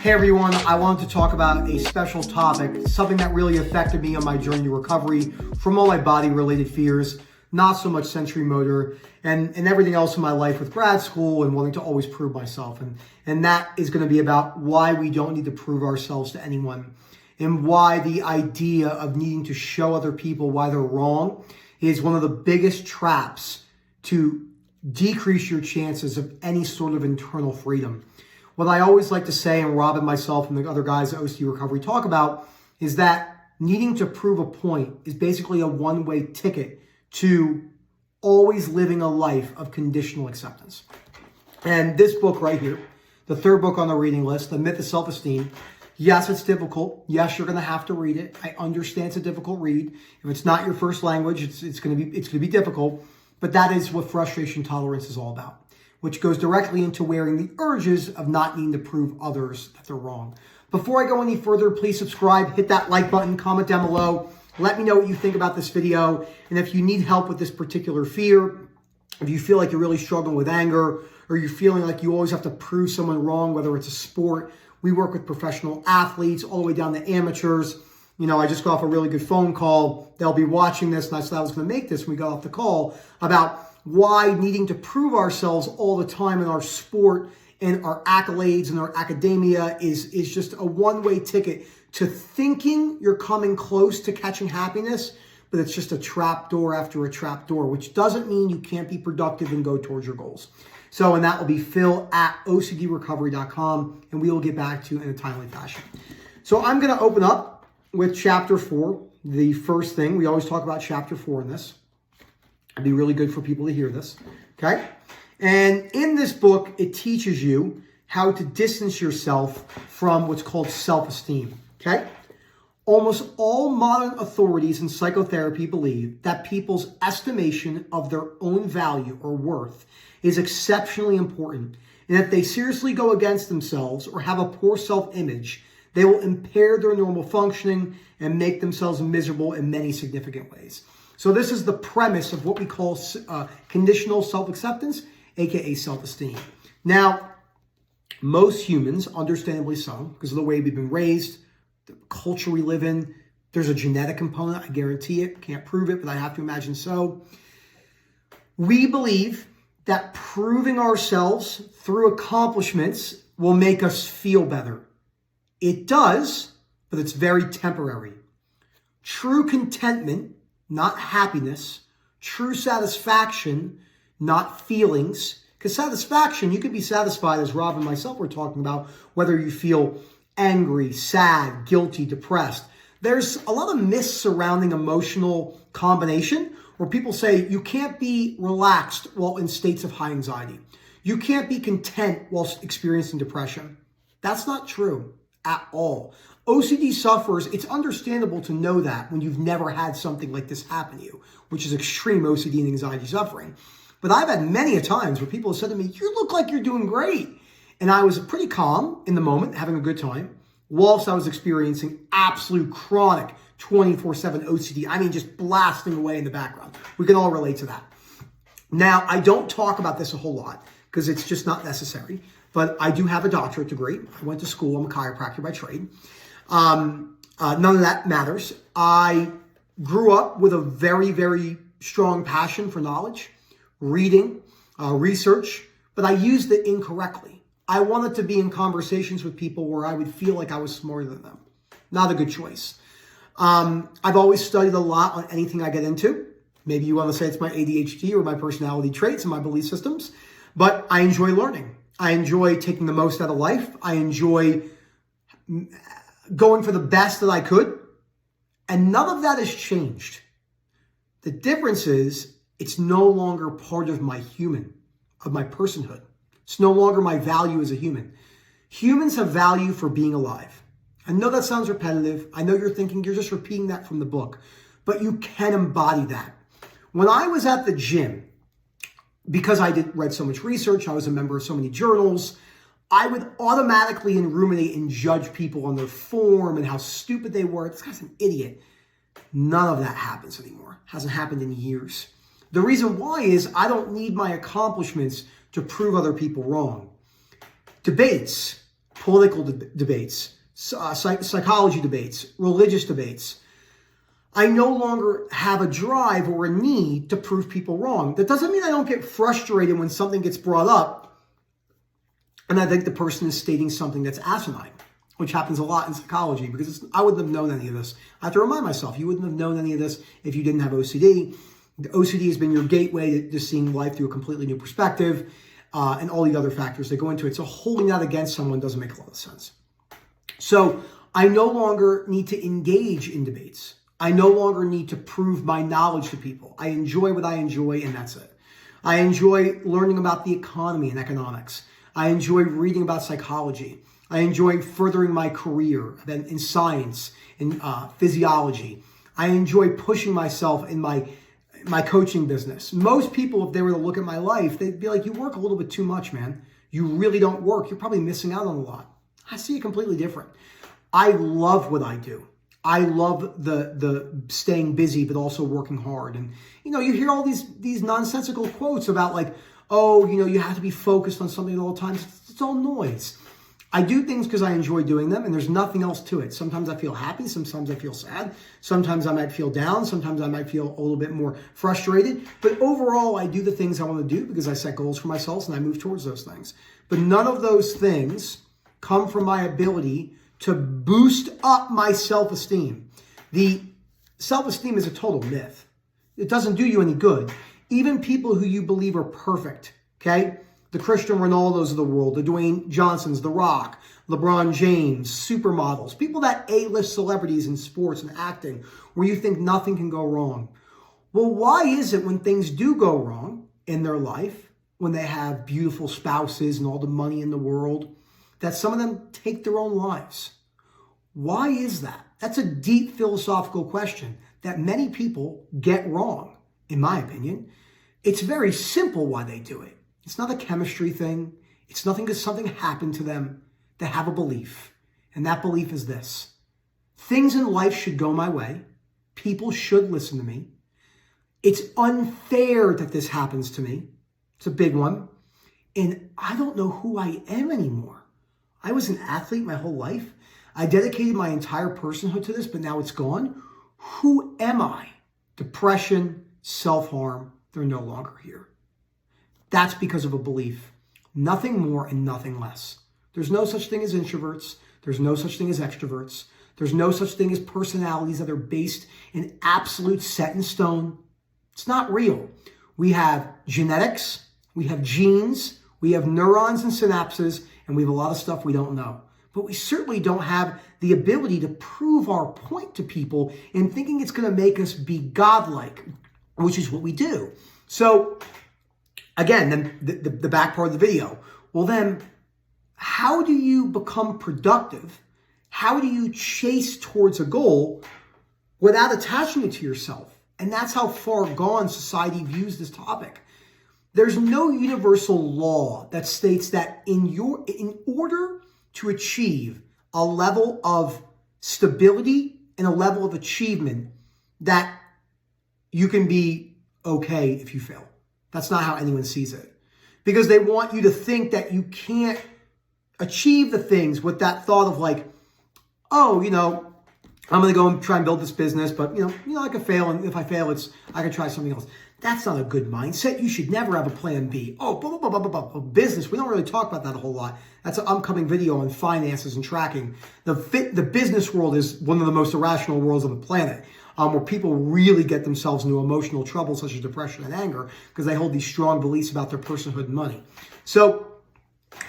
Hey everyone, I wanted to talk about a special topic, something that really affected me on my journey to recovery from all my body-related fears, not so much sensory motor, and everything else in my life with grad school and wanting to always prove myself. And that is going to be about why we don't need to prove ourselves to anyone, and why the idea of needing to show other people why they're wrong is one of the biggest traps to decrease your chances of any sort of internal freedom. What I always like to say, and Rob and myself and the other guys at OCD Recovery talk about, is that needing to prove a point is basically a one-way ticket to always living a life of conditional acceptance. And this book right here, the third book on the reading list, The Myth of Self-Esteem, yes, it's difficult. Yes, you're going to have to read it. I understand it's a difficult read. If it's not your first language, it's going to be difficult. But that is what frustration tolerance is all about, which goes directly into wearing the urges of not needing to prove others that they're wrong. Before I go any further, please subscribe, hit that like button, comment down below. Let me know what you think about this video. And if you need help with this particular fear, if you feel like you're really struggling with anger, or you're feeling like you always have to prove someone wrong, whether it's a sport, we work with professional athletes all the way down to amateurs. You know, I just got off a really good phone call. They'll be watching this, and I said I was going to make this when we got off the call about why needing to prove ourselves all the time in our sport and our accolades and our academia is just a one-way ticket to thinking you're coming close to catching happiness, but it's just a trap door after a trap door, which doesn't mean you can't be productive and go towards your goals. So, and that will be phil@ocdrecovery.com, and we will get back to you in a timely fashion. So I'm going to open up with chapter 4, the first thing. We always talk about chapter 4 in this. It'd be really good for people to hear this, okay? And in this book, it teaches you how to distance yourself from what's called self-esteem, okay? Almost all modern authorities in psychotherapy believe that people's estimation of their own value or worth is exceptionally important, and if they seriously go against themselves or have a poor self-image, they will impair their normal functioning and make themselves miserable in many significant ways. So this is the premise of what we call conditional self-acceptance, aka self-esteem. Now, most humans, understandably so, because of the way we've been raised, the culture we live in, there's a genetic component, I guarantee it. Can't prove it, but I have to imagine so. We believe that proving ourselves through accomplishments will make us feel better. It does, but it's very temporary. True contentment, not happiness. True satisfaction, not feelings. Because satisfaction, you can be satisfied, as Rob and myself were talking about, whether you feel angry, sad, guilty, depressed. There's a lot of myths surrounding emotional combination where people say you can't be relaxed while in states of high anxiety. You can't be content while experiencing depression. That's not true at all. OCD sufferers, it's understandable to know that when you've never had something like this happen to you, which is extreme OCD and anxiety suffering. But I've had many a times where people have said to me, you look like you're doing great. And I was pretty calm in the moment, having a good time, whilst I was experiencing absolute chronic 24/7 OCD. I mean, just blasting away in the background. We can all relate to that. Now, I don't talk about this a whole lot because it's just not necessary, but I do have a doctorate degree. I went to school. I'm a chiropractor by trade. None of that matters. I grew up with a very, very strong passion for knowledge, reading, research, but I used it incorrectly. I wanted to be in conversations with people where I would feel like I was smarter than them. Not a good choice. I've always studied a lot on anything I get into. Maybe you want to say it's my ADHD or my personality traits and my belief systems, but I enjoy learning. I enjoy taking the most out of life. I enjoy going for the best that I could. And none of that has changed. The difference is it's no longer part of my personhood. It's no longer my value as a human. Humans have value for being alive. I know that sounds repetitive. I know you're thinking you're just repeating that from the book, but you can embody that. When I was at the gym, because I read so much research, I was a member of so many journals, I would automatically ruminate and judge people on their form and how stupid they were. This guy's an idiot. None of that happens anymore. Hasn't happened in years. The reason why is I don't need my accomplishments to prove other people wrong. Debates, political debates, psychology debates, religious debates. I no longer have a drive or a need to prove people wrong. That doesn't mean I don't get frustrated when something gets brought up and I think the person is stating something that's asinine, which happens a lot in psychology, because I wouldn't have known any of this. I have to remind myself, you wouldn't have known any of this if you didn't have OCD. The OCD has been your gateway to seeing life through a completely new perspective, and all the other factors that go into it. So holding that against someone doesn't make a lot of sense. So I no longer need to engage in debates. I no longer need to prove my knowledge to people. I enjoy what I enjoy, and that's it. I enjoy learning about the economy and economics. I enjoy reading about psychology. I enjoy furthering my career in science, in physiology. I enjoy pushing myself in my coaching business. Most people, if they were to look at my life, they'd be like, you work a little bit too much, man. You really don't work. You're probably missing out on a lot. I see it completely different. I love what I do. I love the staying busy, but also working hard. And, you hear all these nonsensical quotes about like, oh, you have to be focused on something at all times. It's all noise. I do things because I enjoy doing them, and there's nothing else to it. Sometimes I feel happy. Sometimes I feel sad. Sometimes I might feel down. Sometimes I might feel a little bit more frustrated. But overall, I do the things I want to do because I set goals for myself and I move towards those things. But none of those things come from my ability to boost up my self-esteem. The self-esteem is a total myth. It doesn't do you any good. Even people who you believe are perfect, okay? The Cristiano Ronaldos of the world, the Dwayne Johnsons, The Rock, LeBron James, supermodels, people that A-list celebrities in sports and acting, where you think nothing can go wrong. Well, why is it when things do go wrong in their life, when they have beautiful spouses and all the money in the world, that some of them take their own lives? Why is that? That's a deep philosophical question that many people get wrong, in my opinion. It's very simple why they do it. It's not a chemistry thing. It's nothing because something happened to them. They have a belief, and that belief is this: things in life should go my way. People should listen to me. It's unfair that this happens to me. It's a big one. And I don't know who I am anymore. I was an athlete my whole life. I dedicated my entire personhood to this, but now it's gone. Who am I? Depression, self-harm, they're no longer here. That's because of a belief. Nothing more and nothing less. There's no such thing as introverts. There's no such thing as extroverts. There's no such thing as personalities that are based in absolute set in stone. It's not real. We have genetics, we have genes, we have neurons and synapses, and we have a lot of stuff we don't know. But we certainly don't have the ability to prove our point to people in thinking it's going to make us be godlike, which is what we do. So, again, then the back part of the video. Well, then, how do you become productive? How do you chase towards a goal without attaching it to yourself? And that's how far gone society views this topic. There's no universal law that states that in order to achieve a level of stability and a level of achievement, that you can be okay if you fail. That's not how anyone sees it. Because they want you to think that you can't achieve the things with that thought of like, oh, I'm going to go and try and build this business, but I could fail, and if I fail, I could try something else. That's not a good mindset. You should never have a plan B. Oh, blah, blah, blah, blah, blah. Business, we don't really talk about that a whole lot. That's an upcoming video on finances and tracking. The business world is one of the most irrational worlds on the planet, where people really get themselves into emotional trouble, such as depression and anger, because they hold these strong beliefs about their personhood and money. So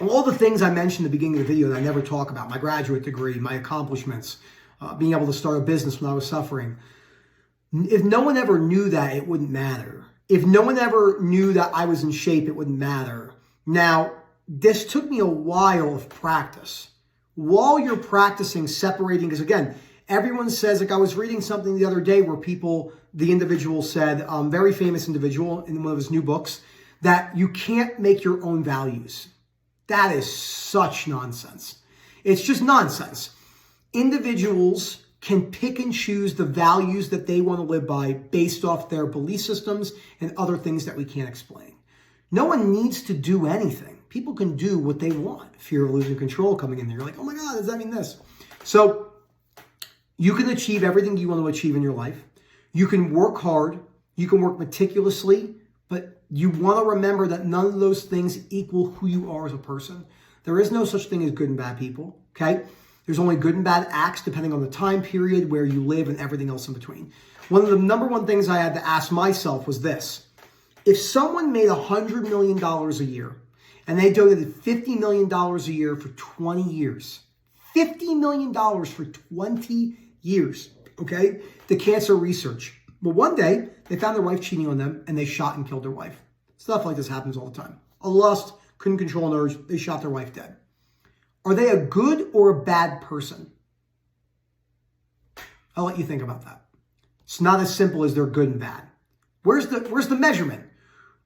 all the things I mentioned at the beginning of the video that I never talk about, my graduate degree, my accomplishments, being able to start a business when I was suffering. If no one ever knew that, it wouldn't matter. If no one ever knew that I was in shape, it wouldn't matter. Now, this took me a while of practice. While you're practicing separating, because again, everyone says, like I was reading something the other day where the individual said, very famous individual in one of his new books, that you can't make your own values. That is such nonsense. It's just nonsense. Individuals can pick and choose the values that they want to live by based off their belief systems and other things that we can't explain. No one needs to do anything. People can do what they want. Fear of losing control coming in there. You're like, oh my God, does that mean this? So you can achieve everything you want to achieve in your life. You can work hard. You can work meticulously, but you want to remember that none of those things equal who you are as a person. There is no such thing as good and bad people, okay? There's only good and bad acts depending on the time period, where you live, and everything else in between. One of the number one things I had to ask myself was this. If someone made $100 million a year and they donated $50 million a year for 20 years, $50 million for 20 years, okay, to cancer research. Well, one day they found their wife cheating on them and they shot and killed their wife. Stuff like this happens all the time. A lust, couldn't control an urge, they shot their wife dead. Are they a good or a bad person? I'll let you think about that. It's not as simple as they're good and bad. Where's the measurement?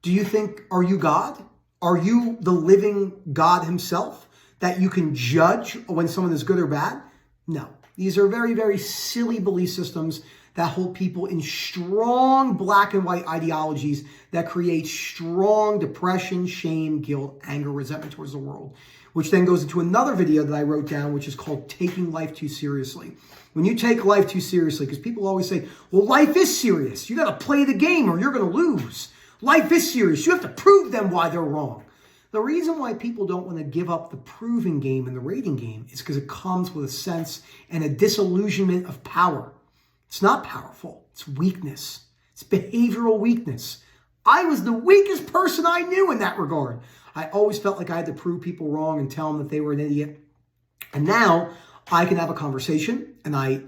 Do you think, are you God? Are you the living God himself that you can judge when someone is good or bad? No. These are very, very silly belief systems that hold people in strong black and white ideologies that create strong depression, shame, guilt, anger, resentment towards the world, which then goes into another video that I wrote down, which is called Taking Life Too Seriously. When you take life too seriously, because people always say, well, life is serious. You got to play the game or you're going to lose. Life is serious. You have to prove them why they're wrong. The reason why people don't want to give up the proving game and the rating game is because it comes with a sense and a disillusionment of power. It's not powerful. It's weakness. It's behavioral weakness. I was the weakest person I knew in that regard. I always felt like I had to prove people wrong and tell them that they were an idiot. And now I can have a conversation, and I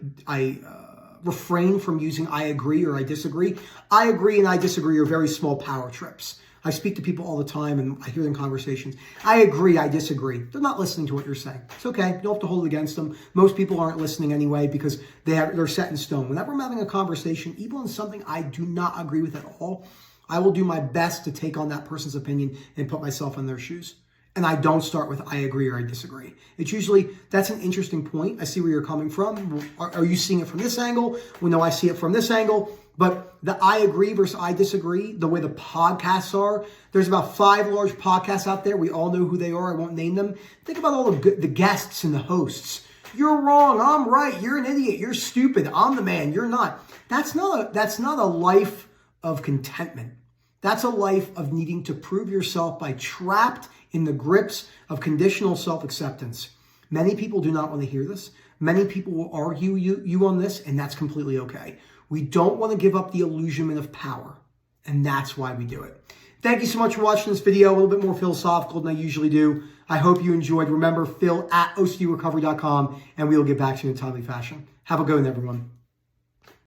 refrain from using I agree or I disagree. I agree and I disagree are very small power trips. I speak to people all the time and I hear them in conversations. I agree, I disagree. They're not listening to what you're saying. It's okay. You don't have to hold it against them. Most people aren't listening anyway because they're set in stone. Whenever I'm having a conversation, even on something I do not agree with at all, I will do my best to take on that person's opinion and put myself in their shoes. And I don't start with I agree or I disagree. It's usually, that's an interesting point. I see where you're coming from. Are you seeing it from this angle? Well, no, I see it from this angle. But the I agree versus I disagree, the way the podcasts are, there's about 5 large podcasts out there. We all know who they are. I won't name them. Think about all the guests and the hosts. You're wrong. I'm right. You're an idiot. You're stupid. I'm the man. You're not. That's not a life of contentment. That's a life of needing to prove yourself by trapped in the grips of conditional self-acceptance. Many people do not want to hear this. Many people will argue you on this, and that's completely okay. We don't want to give up the illusionment of power, and that's why we do it. Thank you so much for watching this video, a little bit more philosophical than I usually do. I hope you enjoyed. Remember, Phil at OCDRecovery.com, and we will get back to you in a timely fashion. Have a good one, everyone.